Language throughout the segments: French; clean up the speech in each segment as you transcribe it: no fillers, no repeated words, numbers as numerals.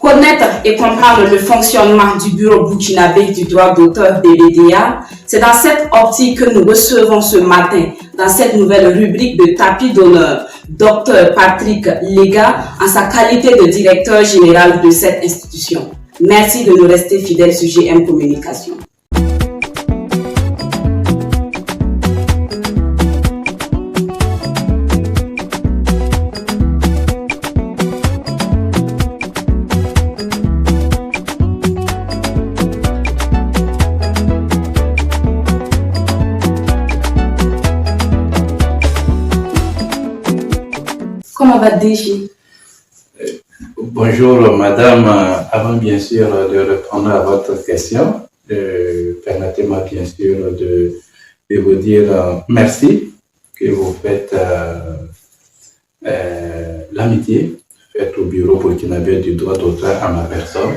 Connaître et comprendre le fonctionnement du bureau burkinabé du droit d'auteur BBDA, c'est dans cette optique que nous recevons ce matin, dans cette nouvelle rubrique de tapis d'honneur, Dr Patrick Lega, en sa qualité de directeur général de cette institution. Merci de nous rester fidèles sur GM Communication. Comment va Déchi? Bonjour madame, avant bien sûr de répondre à votre question, permettez-moi bien sûr de vous dire merci que vous faites l'amitié faite au bureau burkinabé du droit d'auteur à ma personne.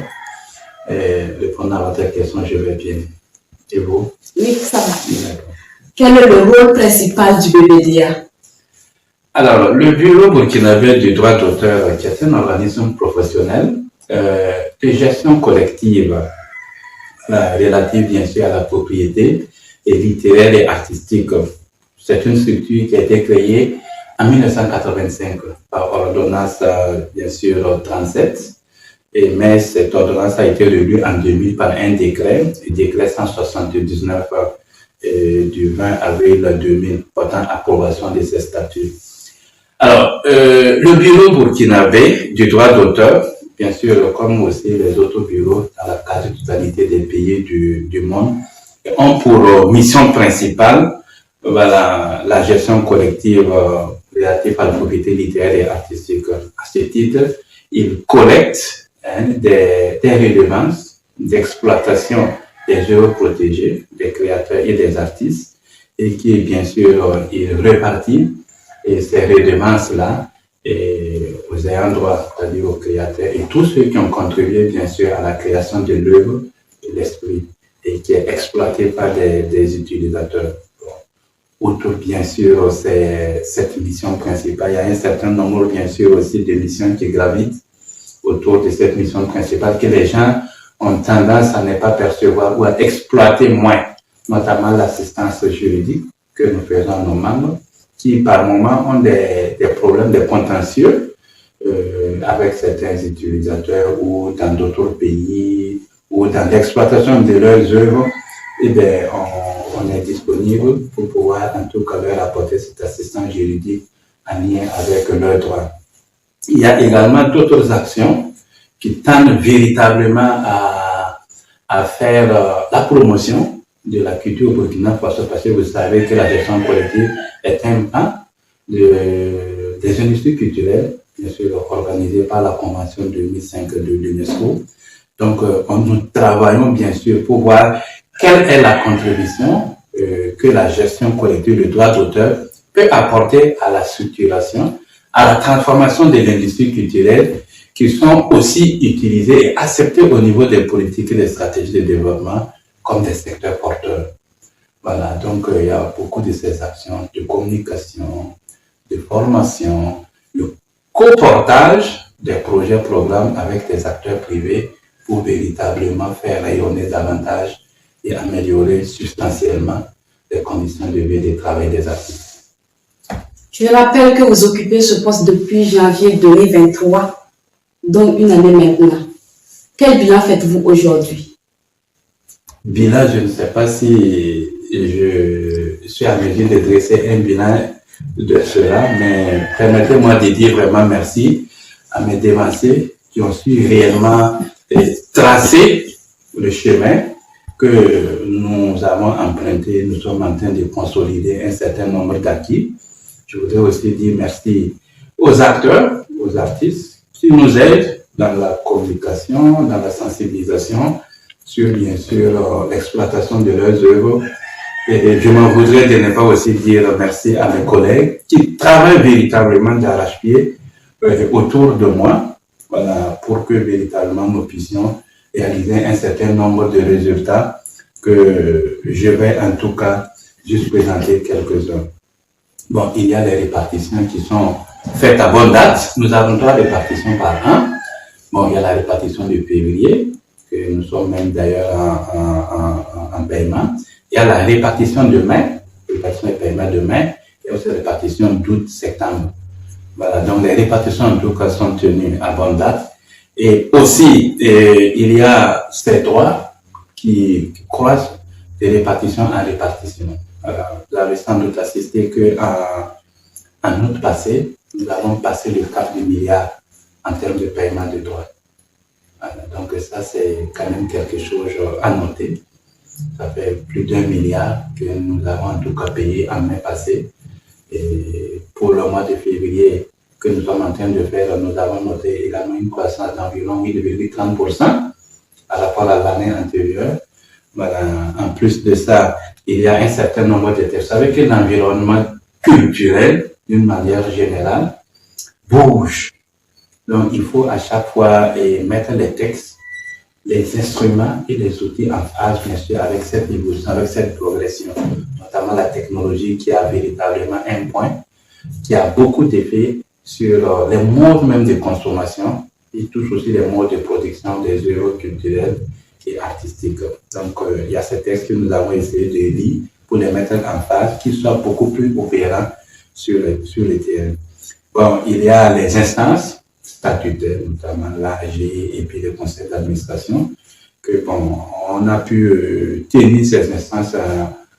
Répondant à votre question, je vais bien. Et vous? Oui, ça va. Quel est le rôle principal du BBDA? Alors, le bureau burkinabé du droit d'auteur, qui est un organisme professionnel de gestion collective, relative bien sûr à la propriété et littéraire et artistique. C'est une structure qui a été créée en 1985 par ordonnance bien sûr 37, mais cette ordonnance a été relue en 2000 par un décret, le décret 179 du 20 avril 2000 portant approbation de ces statuts. Alors, le bureau burkinabé du droit d'auteur, bien sûr, comme aussi les autres bureaux dans la quasi-totalité des pays du monde, ont pour mission principale la gestion collective relative à la propriété littéraire et artistique. À ce titre, ils collectent des redevances d'exploitation des œuvres protégées, des créateurs et des artistes, et qui, bien sûr, ils répartissent et ces redevances-là aux ayants droit, c'est-à-dire aux créateurs et tous ceux qui ont contribué bien sûr à la création de l'œuvre de l'esprit et qui est exploité par des utilisateurs. Outre bien sûr cette mission principale, il y a un certain nombre bien sûr aussi de missions qui gravitent autour de cette mission principale que les gens ont tendance à ne pas percevoir ou à exploiter moins, notamment l'assistance juridique que nous faisons à nos membres, qui par moment ont des problèmes de contentieux avec certains utilisateurs ou dans d'autres pays ou dans l'exploitation de leurs œuvres, et bien on est disponible pour pouvoir en tout cas leur apporter cette assistance juridique en lien avec leurs droits. Il y a également d'autres actions qui tendent véritablement à faire la promotion de la culture au Burkina Faso, parce que vous savez que la gestion collective est un pan des industries culturelles, bien sûr organisées par la Convention 2005 de l'UNESCO. Donc, nous travaillons bien sûr pour voir quelle est la contribution que la gestion collective de droit d'auteur peut apporter à la structuration, à la transformation de l'industrie culturelle, qui sont aussi utilisées et acceptées au niveau des politiques et des stratégies de développement comme des secteurs porteurs. Voilà, donc il y a beaucoup de ces actions de communication, de formation, de coportage des projets, programmes avec des acteurs privés pour véritablement faire rayonner davantage et améliorer substantiellement les conditions de vie et de travail des artistes. Je rappelle que vous occupez ce poste depuis janvier 2023, donc une année maintenant. Quel bilan faites-vous aujourd'hui? Bilan, je ne sais pas si je suis à mesure de dresser un bilan de cela, mais permettez-moi de dire vraiment merci à mes devanciers qui ont su réellement tracer le chemin que nous avons emprunté. Nous sommes en train de consolider un certain nombre d'acquis. Je voudrais aussi dire merci aux acteurs, aux artistes qui nous aident dans la communication, dans la sensibilisation, sur bien sûr l'exploitation de leurs œuvres. Et je m'en voudrais de ne pas aussi dire merci à mes collègues qui travaillent véritablement d'arrache-pied autour de moi, voilà, pour que véritablement nous puissions réaliser un certain nombre de résultats que je vais en tout cas juste présenter quelques-uns. Bon, il y a les répartitions qui sont faites à bonne date. Nous avons 3 répartitions par an. Bon, il y a la répartition de février, que nous sommes même d'ailleurs en paiement. Il y a la répartition de mai, répartition de paiement de mai. Il y a aussi la répartition d'août-septembre. Voilà, donc les répartitions en tout cas sont tenues à bonne date. Et aussi, il y a ces droits qui croissent de répartition en répartition. Vous avez sans doute assisté qu'en août passé, nous avons passé le cap du milliard en termes de paiement de droits. Voilà, donc ça, c'est quand même quelque chose à noter. Ça fait plus d'1 milliard que nous avons en tout cas payé en mai passé. Et pour le mois de février que nous sommes en train de faire, nous avons noté également une croissance d'environ 8,30% par rapport à l'année antérieure. Voilà. En plus de ça, il y a un certain nombre de textes. Vous savez que l'environnement culturel, d'une manière générale, bouge. Donc, il faut à chaque fois mettre les textes, les instruments et les outils en phase, bien sûr, avec cette évolution, avec cette progression, notamment la technologie qui a véritablement un point, qui a beaucoup d'effets sur les modes même de consommation et touche aussi les modes de production des œuvres culturelles et artistiques. Donc, il y a ces textes que nous avons essayé de lire pour les mettre en phase, qu'ils soient beaucoup plus opérants sur le terrain. Bon, il y a les instances statutaires, notamment l'AG et puis le conseil d'administration, que bon, on a pu tenir ces instances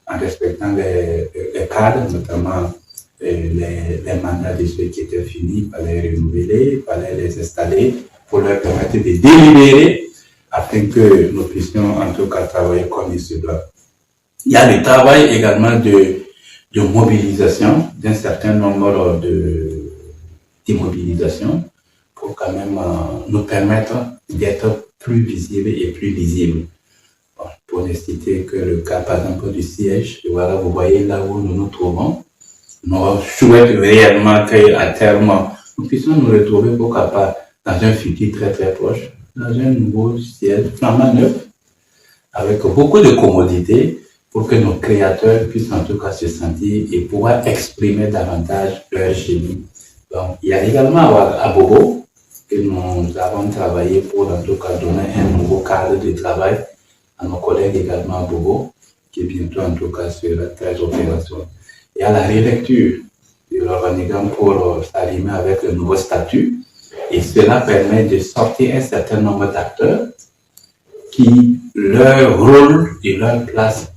en respectant les cadres, notamment les mandats de ceux qui étaient finis, il fallait les renouveler, il fallait les installer pour leur permettre de délibérer afin que nous puissions en tout cas travailler comme il se doit. Il y a le travail également de mobilisation d'un certain nombre d'immobilisations pour quand même nous permettre d'être plus visibles et plus lisibles. Bon, pour ne citer que le cas par exemple du siège, voilà, vous voyez là où nous nous trouvons. Nous souhaitons réellement qu'à terme, nous puissions nous retrouver pourquoi pas dans un futur très très proche, dans un nouveau siège flambant neuf, avec beaucoup de commodités pour que nos créateurs puissent en tout cas se sentir et pouvoir exprimer davantage leur génie. Donc, il y a également à Bobo que nous avons travaillé pour en tout cas donner un nouveau cadre de travail à nos collègues également à Bobo, qui bientôt en tout cas sera très opérationnel. Il y a la relecture de l'organigramme pour s'aligner avec le nouveau statut et cela permet de sortir un certain nombre d'acteurs qui, leur rôle et leur place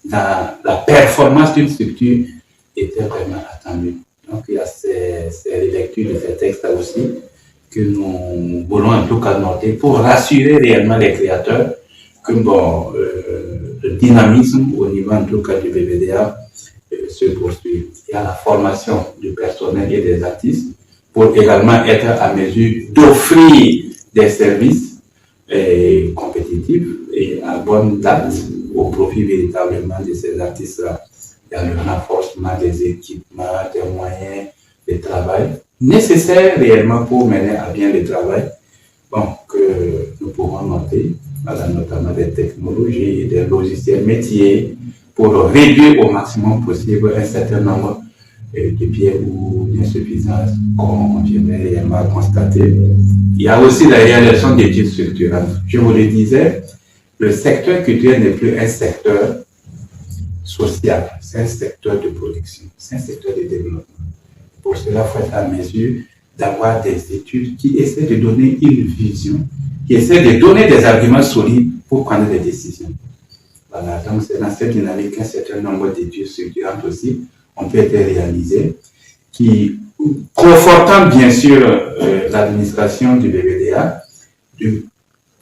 dans la performance d'une structure était vraiment attendue. Donc il y a ces relectures de ces textes-là aussi que nous voulons en tout cas noter pour rassurer réellement les créateurs que bon, le dynamisme au niveau en tout cas du BBDA se poursuit. Il y a la formation du personnel et des artistes pour également être à mesure d'offrir des services compétitifs et à bonne date au profit véritablement de ces artistes-là. Il y a le renforcement des équipements, des moyens de travail nécessaires réellement pour mener à bien le travail que nous pouvons noter, notamment des technologies, des logiciels métiers, pour réduire au maximum possible un certain nombre de biais ou d'insuffisances qu'on viendrait réellement constater. Il y a aussi la réalisation d'études structurantes. Je vous le disais, le secteur culturel n'est plus un secteur social, c'est un secteur de production, c'est un secteur de développement. Pour cela, il faut être à mesure d'avoir des études qui essaient de donner une vision, qui essaient de donner des arguments solides pour prendre des décisions. Voilà, donc c'est dans cette dynamique qu'un certain nombre d'études structurantes aussi ont pu être réalisées, qui, confortant bien sûr l'administration du BBDA,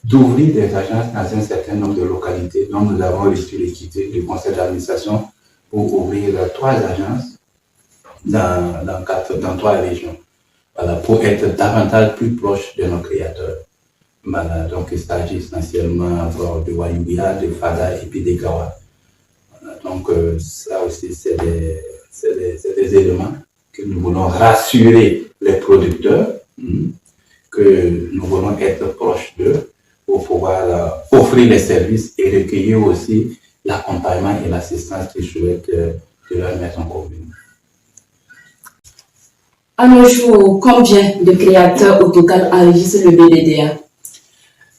d'ouvrir des agences dans un certain nombre de localités. Donc nous avons reçu l'équité du conseil d'administration pour ouvrir 3 agences dans 3 régions. Voilà, pour être davantage plus proche de nos créateurs. Voilà, donc il s'agit essentiellement de Wayuya, de Fada et puis de Gawa. Voilà, donc ça aussi c'est des éléments que nous voulons rassurer les producteurs, que nous voulons être proches d'eux pour pouvoir offrir les services et recueillir aussi l'accompagnement et l'assistance qu'ils souhaitent de leur mettre en commune. À nos jours, combien de créateurs au total enregistrent le BBDA?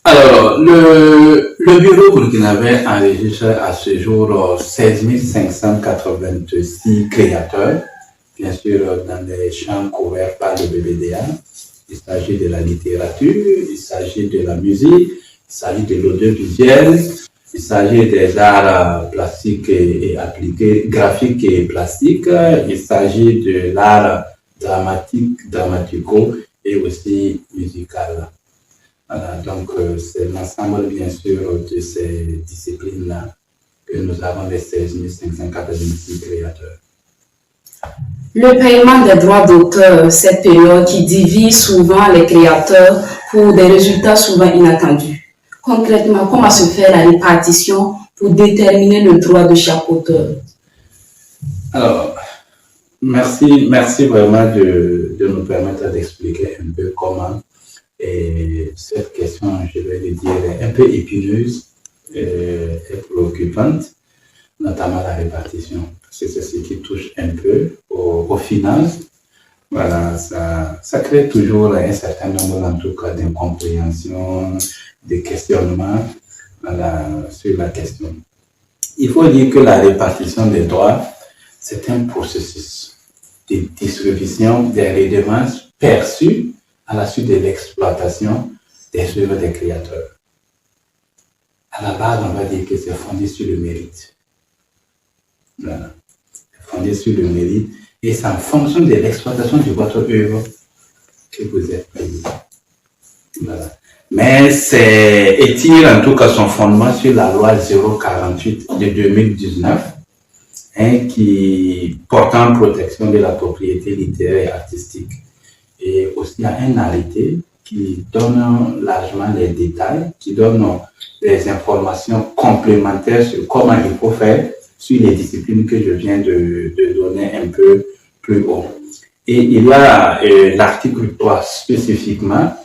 Alors, le bureau burkinabé enregistre à ce jour 16 586 créateurs, bien sûr dans les champs couverts par le BBDA. Il s'agit de la littérature, il s'agit de la musique, il s'agit de l'audiovisuel, il s'agit des arts plastiques et appliqués, graphiques et plastiques, il s'agit de l'art dramatique, dramatico et aussi musical. Voilà, donc c'est l'ensemble bien sûr de ces disciplines-là que nous avons les 16 586 créateurs. Le paiement des droits d'auteur, cette période qui divise souvent les créateurs pour des résultats souvent inattendus. Concrètement, comment se fait la répartition pour déterminer le droit de chaque auteur? Alors, merci vraiment de nous permettre d'expliquer un peu comment cette question, je vais le dire, est un peu épineuse et préoccupante, notamment la répartition. C'est ce qui touche un peu aux finances. Voilà, ça crée toujours un certain nombre, en tout cas, d'incompréhensions, de questionnements sur la question. Il faut dire que la répartition des droits, c'est un processus de distribution des redevances perçues à la suite de l'exploitation des œuvres des créateurs. À la base, on va dire que c'est fondé sur le mérite. Voilà. Fondé sur le mérite, et c'est en fonction de l'exploitation de votre œuvre que vous êtes payé. Voilà. Mais il tire en tout cas son fondement sur la loi 048 de 2019, qui portant protection de la propriété littéraire et artistique. Et aussi il y a un arrêté qui donne largement les détails, qui donne des informations complémentaires sur comment il faut faire sur les disciplines que je viens de donner un peu plus haut. Et il y a l'article 3 spécifiquement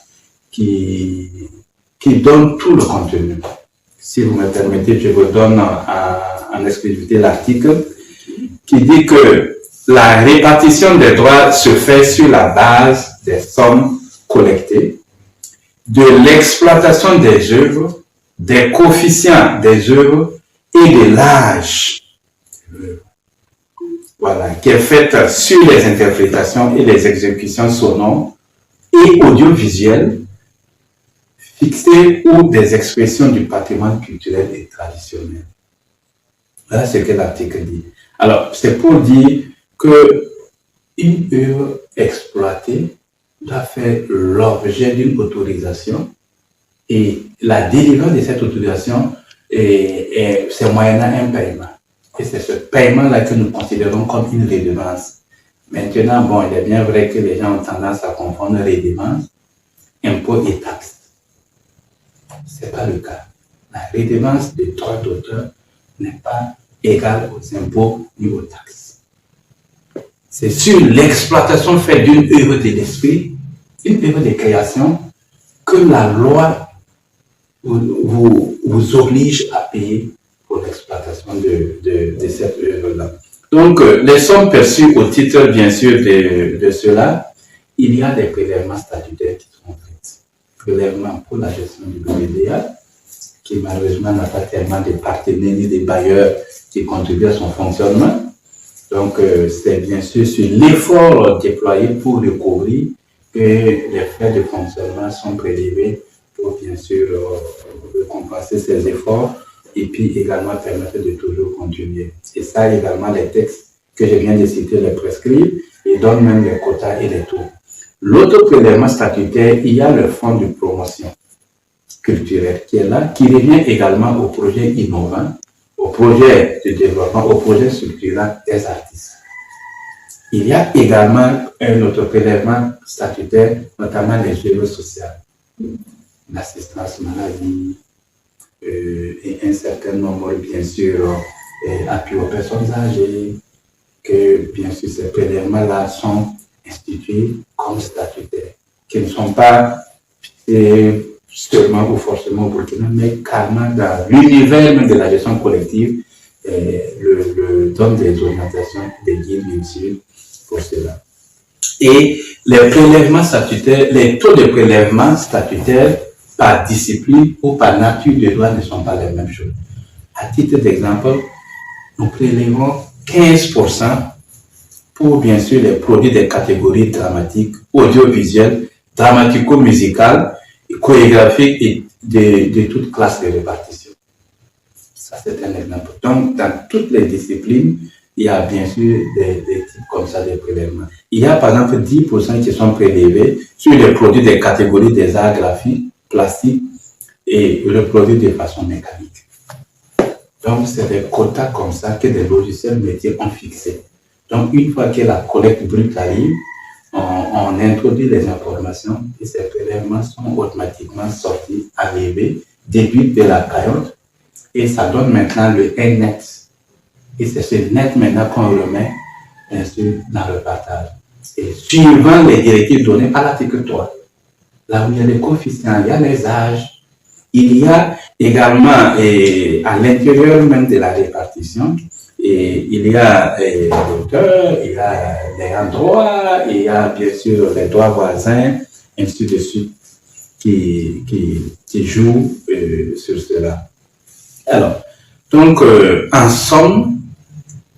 qui donne tout le contenu. Si vous me permettez, je vous donne en exclusivité l'article qui dit que la répartition des droits se fait sur la base des sommes collectées, de l'exploitation des œuvres, des coefficients des œuvres et de l'âge. Voilà, qui est faite sur les interprétations et les exécutions sonores et audiovisuelles fixées ou des expressions du patrimoine culturel et traditionnel. Voilà ce que l'article dit. Alors, c'est pour dire que une œuvre exploitée doit faire l'objet d'une autorisation et la délivrance de cette autorisation c'est moyennant un paiement. Et c'est ce paiement-là que nous considérons comme une redevance. Maintenant, bon, il est bien vrai que les gens ont tendance à confondre redevance, impôt et taxe. Ce n'est pas le cas. La redevance des droits d'auteur n'est pas égale aux impôts ni aux taxes. C'est sur l'exploitation faite d'une œuvre de l'esprit, une œuvre de création, que la loi vous oblige à payer pour l'exploitation de cette œuvre-là. Donc, les sommes perçues au titre, bien sûr, de cela, il y a des prélèvements statutaires qui sont faits. Prélèvements pour la gestion du BBDA, qui malheureusement n'a pas tellement de partenaires ni de bailleurs qui contribuent à son fonctionnement. Donc, c'est bien sûr sur l'effort déployé pour recouvrir que les frais de fonctionnement sont prélevés pour bien sûr compenser ces efforts et puis également permettre de toujours continuer. Et ça également, les textes que je viens de citer les prescrivent et donnent même les quotas et les taux. L'autre prélèvement statutaire, il y a le fonds de promotion culturelle qui est là, qui revient également au projet innovant, au projet de développement, au projet structurant des artistes. Il y a également un autre prélèvement statutaire, notamment les œuvres sociales, l'assistance maladie, et un certain nombre, bien sûr, appui aux personnes âgées, que bien sûr ces prélèvements-là sont institués comme statutaires, qui ne sont pas fixés seulement ou forcément au Burkina, mais carrément dans l'univers même de la gestion collective, donne des orientations, des guides, bien sûr, pour cela. Et les prélèvements statutaires, les taux de prélèvement statutaires par discipline ou par nature de droit ne sont pas les mêmes choses. À titre d'exemple, nous prélevons 15% pour bien sûr les produits des catégories dramatiques, audiovisuelles, dramatico-musicales, chorégraphiques et de toute classe de répartition. Ça, c'est un exemple. Donc, dans toutes les disciplines, il y a bien sûr des types comme ça de prélèvements. Il y a par exemple 10% qui sont prélevés sur les produits des catégories des arts graphiques, plastiques et reproduits de façon mécanique. Donc, c'est des quotas comme ça que les logiciels métiers ont fixés. Donc, une fois que la collecte brute arrive, on introduit les informations et ces prélèvements sont automatiquement sortis, arrivés, déduits de la cagnotte et ça donne maintenant le net. Et c'est ce net maintenant qu'on remet, bien sûr, dans le partage. Et suivant les directives données par l'article 3, là où il y a les coefficients, il y a les âges, il y a également à l'intérieur même de la répartition, et il y a l'auteur, il y a les droits, il y a bien sûr les droits voisins, ainsi de suite, qui jouent sur cela. Alors, donc, en somme,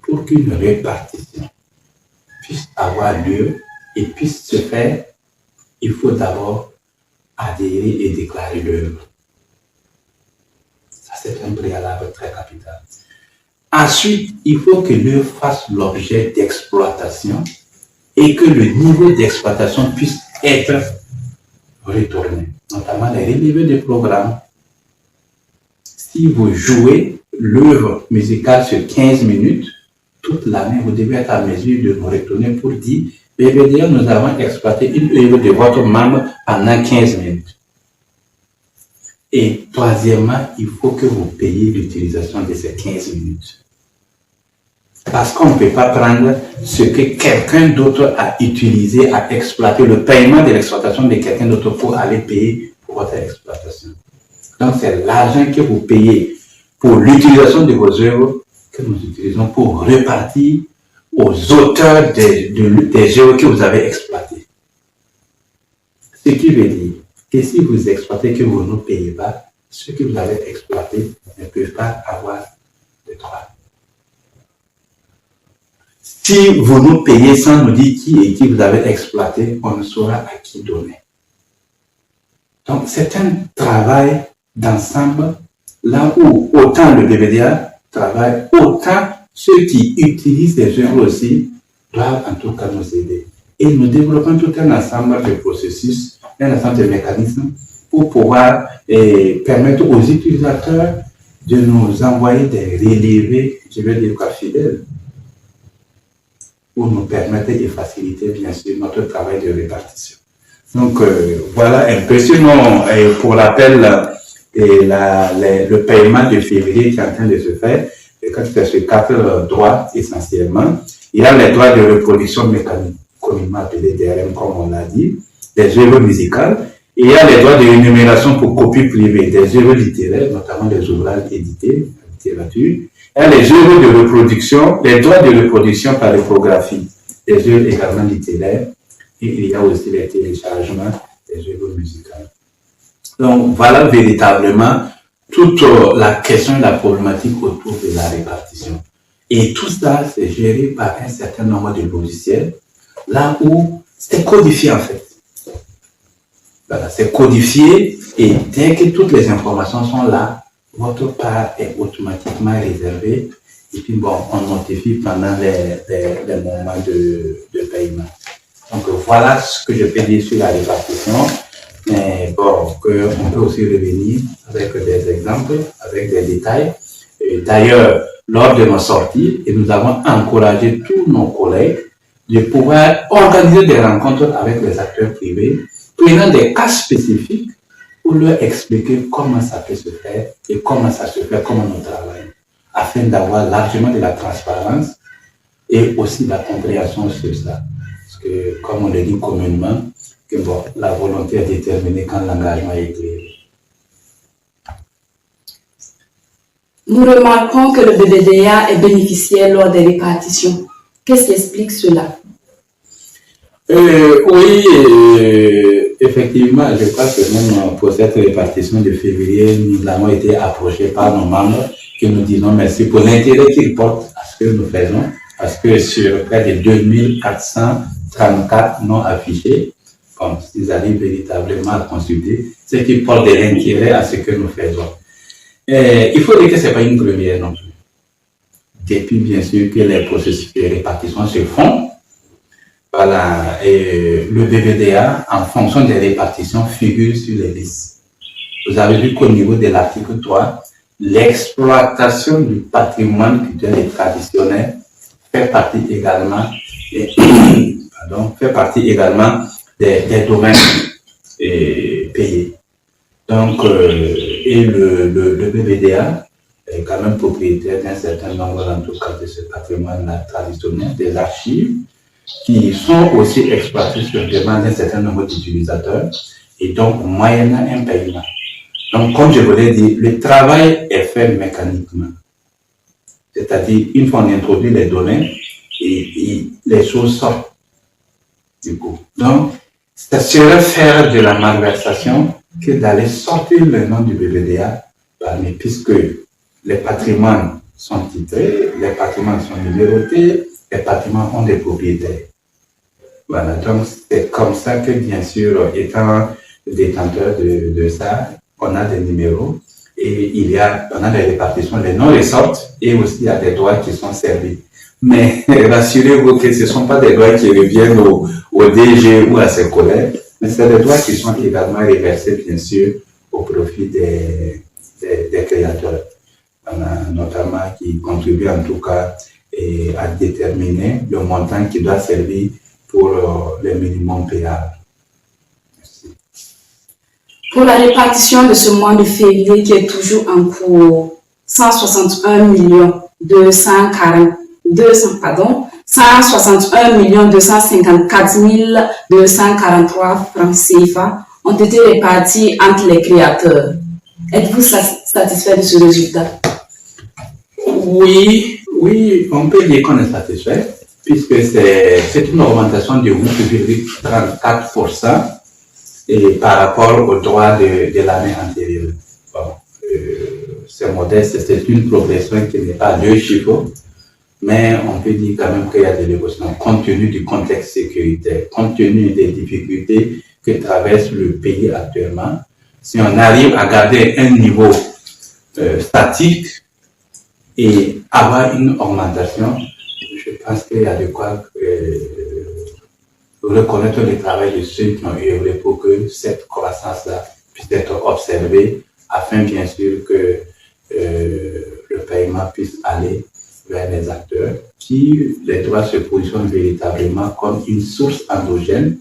pour qu'une répartition puisse avoir lieu et puisse se faire, il faut d'abord adhérer et déclarer l'œuvre. Ça, c'est un préalable très capital. Ensuite, il faut que l'œuvre fasse l'objet d'exploitation et que le niveau d'exploitation puisse être retourné, notamment les relevés de programme. Si vous jouez l'œuvre musicale sur 15 minutes, toute l'année, vous devez être à mesure de nous retourner pour dire BBDA, nous avons exploité une œuvre de votre membre pendant 15 minutes. Et troisièmement, il faut que vous payiez l'utilisation de ces 15 minutes. Parce qu'on ne peut pas prendre ce que quelqu'un d'autre a utilisé, a exploité, le paiement de l'exploitation de quelqu'un d'autre pour aller payer pour votre exploitation. Donc, c'est l'argent que vous payez pour l'utilisation de vos œuvres que nous utilisons pour repartir aux auteurs des œuvres que vous avez exploitées. Ce qui veut dire que si vous exploitez que vous ne payez pas, ceux que vous avez exploités ne peuvent pas avoir de droit. Si vous nous payez sans nous dire qui et qui vous avez exploité, on ne saura à qui donner. Donc, c'est un travail d'ensemble, là où autant le BBDA travaille, autant ceux qui utilisent les œuvres aussi doivent en tout cas nous aider. Et nous développons tout un ensemble de processus, un ensemble de mécanismes pour pouvoir permettre aux utilisateurs de nous envoyer des relevés, je veux dire quoi, fidèles, pour nous permettre et faciliter bien sûr notre travail de répartition. Donc voilà un peu. Sinon, pour l'appel, le paiement de février qui est en train de se faire, et quand c'est sur 4 droits essentiellement, il y a les droits de reproduction mécanique, communément appelés DRM comme on l'a dit, des œuvres musicales, et il y a les droits de rémunération pour copie privée, des œuvres littéraires, notamment des ouvrages édités, la littérature. Il y a les œuvres de reproduction, les droits de reproduction par reprographie, des œuvres également littéraires, et il y a aussi les téléchargements des œuvres musicales. Donc voilà véritablement toute la question et la problématique autour de la répartition. Et tout ça, c'est géré par un certain nombre de logiciels, là où c'est codifié en fait. Voilà, c'est codifié et dès que toutes les informations sont là, votre part est automatiquement réservée et puis bon, on notifie pendant les moments de paiement. Donc voilà ce que je peux dire sur la répartition. Mais bon, on peut aussi revenir avec des exemples, avec des détails. D'ailleurs, lors de nos sorties, et nous avons encouragé tous nos collègues de pouvoir organiser des rencontres avec les acteurs privés, prenant des cas spécifiques pour leur expliquer comment ça peut se faire et comment ça se fait, comment nous travaillons, afin d'avoir largement de la transparence et aussi de la compréhension sur ça. Parce que, comme on le dit communément, que bon, la volonté est déterminée quand l'engagement est éclairé. Nous remarquons que le BBDA est bénéficiaire lors des répartitions. Qu'est-ce qui explique cela? Oui, effectivement, je crois que même pour cette répartition de février, nous avons été approchés par nos membres qui nous disons merci pour l'intérêt qu'ils portent à ce que nous faisons, parce que sur près de 2434 non affichés, comme s'ils arrivent véritablement à consulter, c'est qu'ils portent de l'intérêt à ce que nous faisons. Il faut dire que ce n'est pas une première non plus. Depuis, bien sûr, que les processus de répartition se font, voilà, et le BBDA, en fonction des répartitions, figure sur les listes. Vous avez vu qu'au niveau de l'article 3, l'exploitation du patrimoine culturel et traditionnel fait partie également, des domaines payés. Donc, et le BBDA est quand même propriétaire d'un certain nombre, en tout cas, de ce patrimoine traditionnel, des archives, qui sont aussi exploités sur demande d'un certain nombre d'utilisateurs et donc moyennant un paiement. Donc, comme je vous l'ai dit, le travail est fait mécaniquement. C'est-à-dire, une fois on introduit les données, et les choses sortent du coup. Donc, ça serait faire de la malversation que d'aller sortir le nom du BBDA, mais puisque les patrimoines sont titrés, les patrimoines sont numérotés, les patrimoines ont des propriétaires. Voilà, donc c'est comme ça que, bien sûr, étant détenteur de ça, on a des numéros et on a des répartitions, les noms ressortent et aussi il y a des droits qui sont servis. Mais rassurez-vous que ce ne sont pas des droits qui reviennent au DG ou à ses collègues, mais c'est des droits qui sont également reversés, bien sûr, au profit des créateurs. Notamment qui contribue en tout cas à déterminer le montant qui doit servir pour le minimum payable. Merci. Pour la répartition de ce mois de février qui est toujours en cours, 161 254 243 francs CFA ont été répartis entre les créateurs. Êtes-vous satisfait de ce résultat? Oui, on peut dire qu'on est satisfait, puisque c'est une augmentation de 8,34% par rapport aux droits de l'année antérieure. Bon, c'est modeste, c'est une progression qui n'est pas deux chiffres, mais on peut dire quand même qu'il y a des négociations, compte tenu du contexte sécuritaire, compte tenu des difficultés que traverse le pays actuellement. Si on arrive à garder un niveau statique et avoir une augmentation, je pense qu'il y a de quoi reconnaître le travail de ceux qui ont œuvré pour que cette croissance-là puisse être observée, afin bien sûr que le paiement puisse aller vers les acteurs qui, les droits se positionnent véritablement comme une source endogène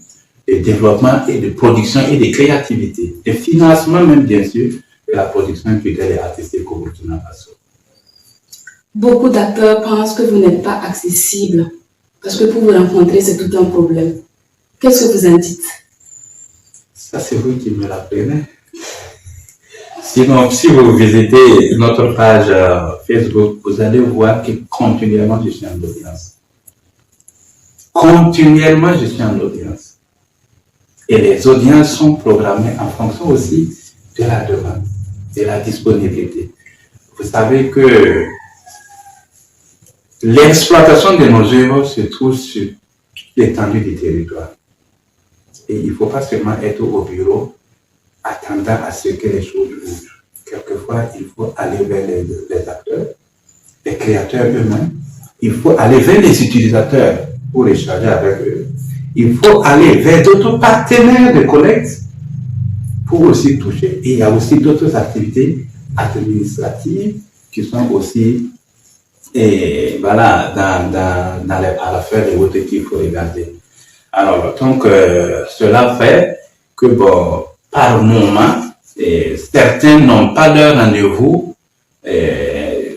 de développement et de production et de créativité, de financement même bien sûr de la production culturelle et artistique au Burkina Faso. Beaucoup d'acteurs pensent que vous n'êtes pas accessible parce que pour vous rencontrer, c'est tout un problème. Qu'est-ce que vous en dites? Ça, c'est vous qui me l'apprenez. Sinon, si vous visitez notre page Facebook, vous allez voir que continuellement, je suis en audience. Continuellement, je suis en audience. Et les audiences sont programmées en fonction aussi de la demande, de la disponibilité. Vous savez que l'exploitation de nos œuvres se trouve sur l'étendue du territoire. Et il ne faut pas seulement être au bureau attendant à ce que les choses bougent. Quelquefois, il faut aller vers les acteurs, les créateurs eux-mêmes. Il faut aller vers les utilisateurs pour échanger avec eux. Il faut aller vers d'autres partenaires de collecte pour aussi toucher. Et il y a aussi d'autres activités administratives qui sont aussi dans les affaires et autres qu'il faut regarder. Alors, donc, cela fait que, par moment, certains n'ont pas leur rendez-vous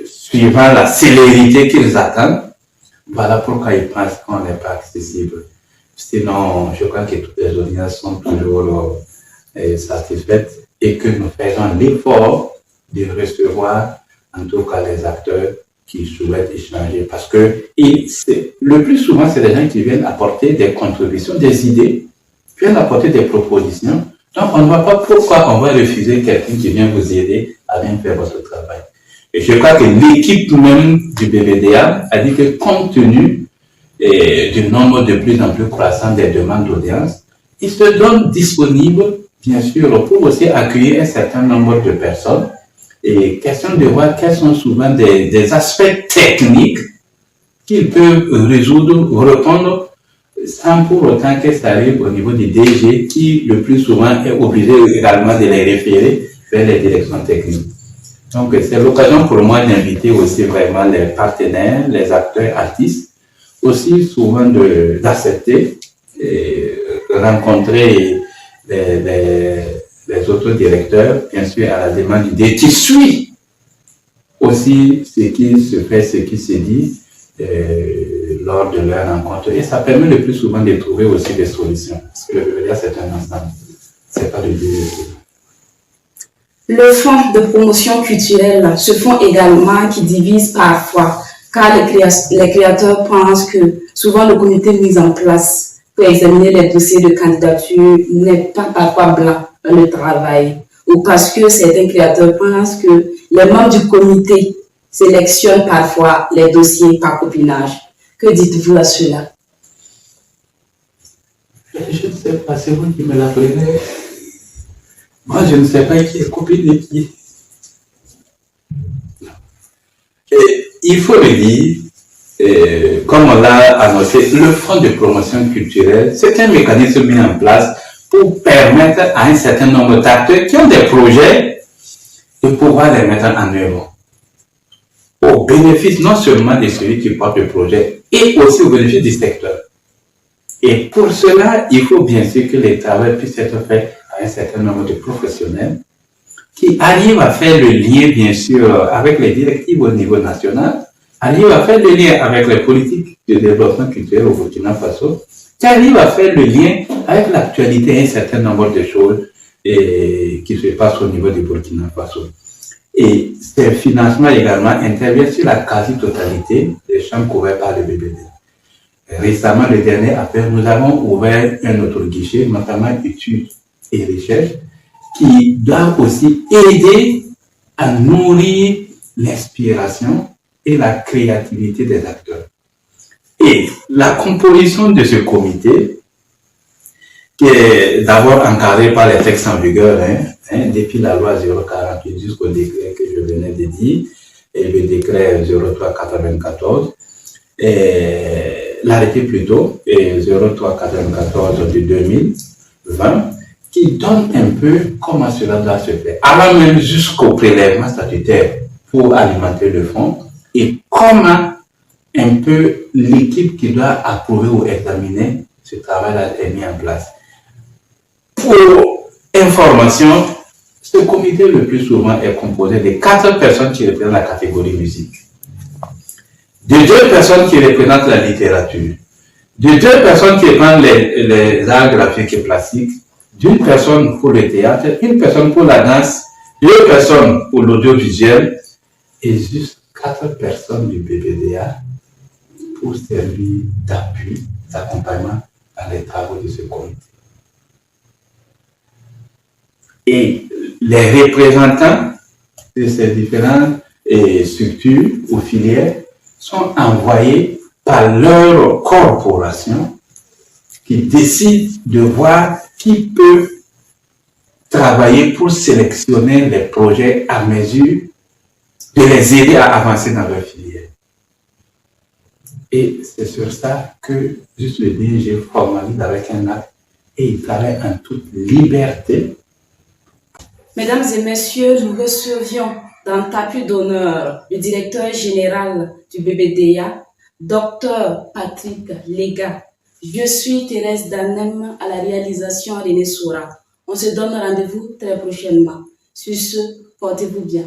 suivant la célérité qu'ils attendent. Voilà pourquoi ils pensent qu'on n'est pas accessible. Sinon, je crois que toutes les audiences sont toujours satisfaites et que nous faisons l'effort de recevoir, en tout cas, les acteurs qui souhaitent échanger parce que le plus souvent, c'est des gens qui viennent apporter des contributions, des idées, viennent apporter des propositions. Donc, on ne voit pas pourquoi on va refuser quelqu'un qui vient vous aider à bien faire votre travail. Et je crois que l'équipe même du BBDA a dit que compte tenu du nombre de plus en plus croissant des demandes d'audience, ils se donnent disponibles, bien sûr, pour aussi accueillir un certain nombre de personnes. Et question de voir quels sont souvent des aspects techniques qu'ils peuvent résoudre, répondre, sans pour autant que ça arrive au niveau du DG, qui le plus souvent est obligé également de les référer vers les directions techniques. Donc, c'est l'occasion pour moi d'inviter aussi vraiment les partenaires, les acteurs, artistes, aussi souvent d'accepter et rencontrer les autres directeurs, bien sûr, à la demande d'idées, qui suit aussi ce qui se fait, ce qui se dit lors de leur rencontre. Et ça permet le plus souvent de trouver aussi des solutions. Parce que le BBDA, c'est un ensemble. C'est pas le but. Le fonds de promotion culturelle, ce fonds également qui divise parfois, car les créateurs pensent que souvent le comité mis en place pour examiner les dossiers de candidature n'est pas parfois blanc dans le travail, ou parce que certains créateurs pensent que les membres du comité sélectionnent parfois les dossiers par copinage. Que dites-vous à cela? Je ne sais pas, c'est vous qui me l'apprenez. Moi, je ne sais pas qui est copine et qui. Et il faut le dire, comme on l'a annoncé, le fonds de promotion culturelle, c'est un mécanisme mis en place pour permettre à un certain nombre d'acteurs qui ont des projets de pouvoir les mettre en œuvre. Au bénéfice non seulement de celui qui porte le projet, et aussi au bénéfice du secteur. Et pour cela, il faut bien sûr que les travaux puissent être faits à un certain nombre de professionnels qui arrivent à faire le lien, bien sûr, avec les directives au niveau national, arrivent à faire le lien avec les politiques de développement culturel au Burkina Faso, qui arrivent à faire le lien avec l'actualité et un certain nombre de choses qui se passent au niveau du Burkina Faso. Et ces financements également interviennent sur la quasi-totalité des champs couverts par le BBD. Récemment, le dernier appel, nous avons ouvert un autre guichet, notamment études et recherches, qui doivent aussi aider à nourrir l'inspiration et la créativité des acteurs. Et la composition de ce comité, qui est d'abord encadré par les textes en vigueur, depuis la loi 048 jusqu'au décret que je venais de dire, et le décret 0394, l'arrêté plutôt, 0394 de 2020, qui donne un peu comment cela doit se faire, allant même jusqu'au prélèvement statutaire pour alimenter le fonds, et comment un peu l'équipe qui doit approuver ou examiner ce travail-là est mis en place. Pour information, ce comité le plus souvent est composé de 4 personnes qui représentent la catégorie musique, de 2 personnes qui représentent la littérature, de 2 personnes qui représentent les arts graphiques et plastiques, d'une personne pour le théâtre, une personne pour la danse, 2 personnes pour l'audiovisuel et juste 4 personnes du BBDA pour servir d'appui, d'accompagnement dans les travaux de ce comité. Et les représentants de ces différentes structures ou filières sont envoyés par leur corporation qui décide de voir qui peut travailler pour sélectionner les projets à mesure de les aider à avancer dans leur filière. Et c'est sur ça que juste le DG formalise avec un acte et il travaille en toute liberté. Mesdames et messieurs, nous recevions dans le tapis d'honneur le directeur général du BBDA, Dr Patrick Lega. Je suis Thérèse Danem à la réalisation René Soura. On se donne rendez-vous très prochainement. Sur ce, portez-vous bien.